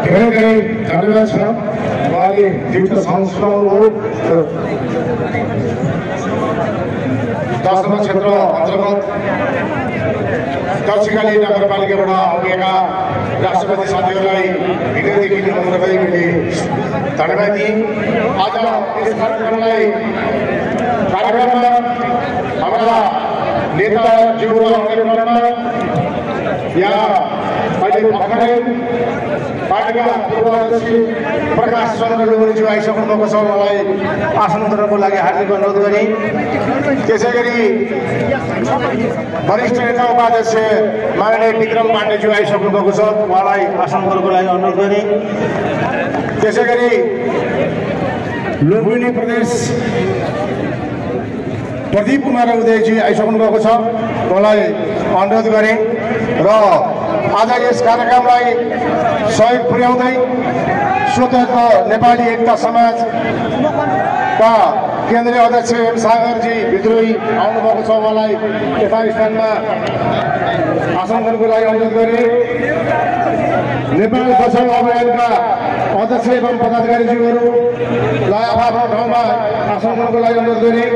धेरै धेरै धन्यवाद छ। उहाँले दिएको संस्कारहरू 10 नम्बर क्षेत्र अन्तर्गत दक्षिणकाली नगरपालिकाबाट आउनेका राष्ट्रपति साथीहरूलाई हृदयदेखि नम्रताले मैले धन्यवाद दिएँ। आज यस कार्यक्रममा हाम्रा नेताज्यूहरू आउने क्रममा यहाँ अहिले भर्खरै पार्टीका पूर्व अध्यक्ष प्रकाश चन्द्र लोहरीज्यू आइसक्नु भएको छ। उहाँलाई आसन ग्रहणको लागि हार्दिक अनुरोध गरेँ। त्यसै गरी वरिष्ठ नेता उपाध्यक्ष माननीय विक्रम पाण्डेज्यू आइसक्नु भएको छ। उहाँलाई आसन ग्रहणको लागि अनुरोध गरेँ। त्यसै गरी लुम्बिनी प्रदेश प्रदीप कुमार उदयजी आइसक्नु भएको छ। उहाँलाई अनुरोध गरेँ र आज यस कार्यक्रमलाई सहयोग पुर्याउँदै स्वतन्त्र नेपाली एकता समाजका केन्द्रीय अध्यक्ष एम सागरजी विद्रोही आउनुभएको छ। उहाँलाई यथास्थानमा आसन गर्नको लागि अनुरोध गरेँ। नेपाल बचाउ अभियानका अध्यक्ष एवं पदाधिकारीज्यूहरूलाई आफ्नो ठाउँमा आसन गर्नको लागि अनुरोध गरेँ।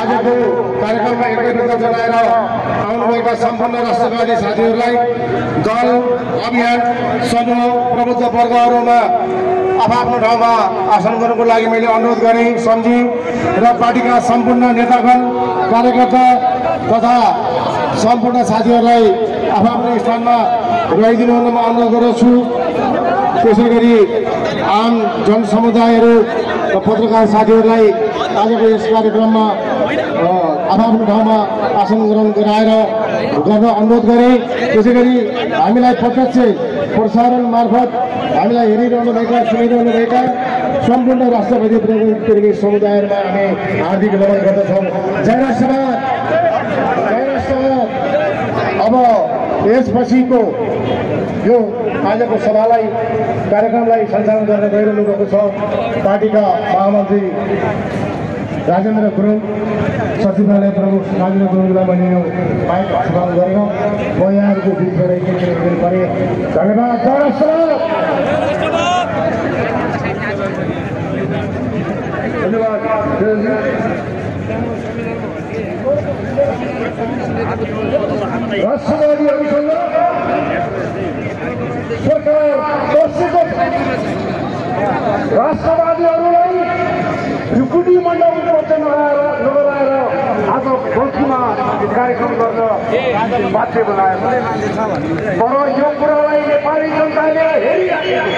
आजको कार्यक्रममा एकैपत्र जनाएर आउनुभएका सम्पूर्ण राष्ट्रवादी साथीहरूलाई दल अभियान समूह प्रबुद्ध वर्गहरूमा आफ्नो ठाउँमा आसन गर्नको लागि मैले अनुरोध गरेँ सम्झेँ र पार्टीका सम्पूर्ण नेतागण कार्यकर्ता तथा सम्पूर्ण साथीहरूलाई आफ्नो स्थानमा रहिदिनु हुन म अनुरोध गर्दछु। त्यसै गरी आम जनसमुदायहरू र पत्रकार साथीहरूलाई आजको यस कार्यक्रममा आफ्नो ठाउँमा आसन ग्रहण गराएर गर्न अनुरोध गरेँ। त्यसै गरी हामीलाई प्रत्यक्ष प्रसारण मार्फत हामीलाई हेरिरहनुभएका सुनिरहनुभएका सम्पूर्ण राष्ट्रवादी प्रेमी समुदायमा हामी हार्दिक नमन गर्दछौँ। जय राष्ट्रवाद, जय राष्ट्रवाद। अब यसपछिको यो आजको सभालाई कार्यक्रमलाई सञ्चालन गर्न गइरहनु भएको छ पार्टीका महामन्त्री राजेन्द्र गुरुङ, सचिवालय प्रमुख राजेन्द्र गुरुङलाई मैले यो माइक हस्तान्तरण गरेर म यहाँहरूको बिचबाट एकैचोटि गरेँ। धन्यवाद। जय राष्ट्रवाद। धन्यवाद। राष्ट्रवादीहरूसँग सरकार बसेको राष्ट्रवादीहरूलाई ढुकुटी मण्डलको नगराएर आज बस्तीमा कार्यक्रम गर्न बाध्य बनायो। तर यो कुरालाई नेपाली जनताले हेरिराखेको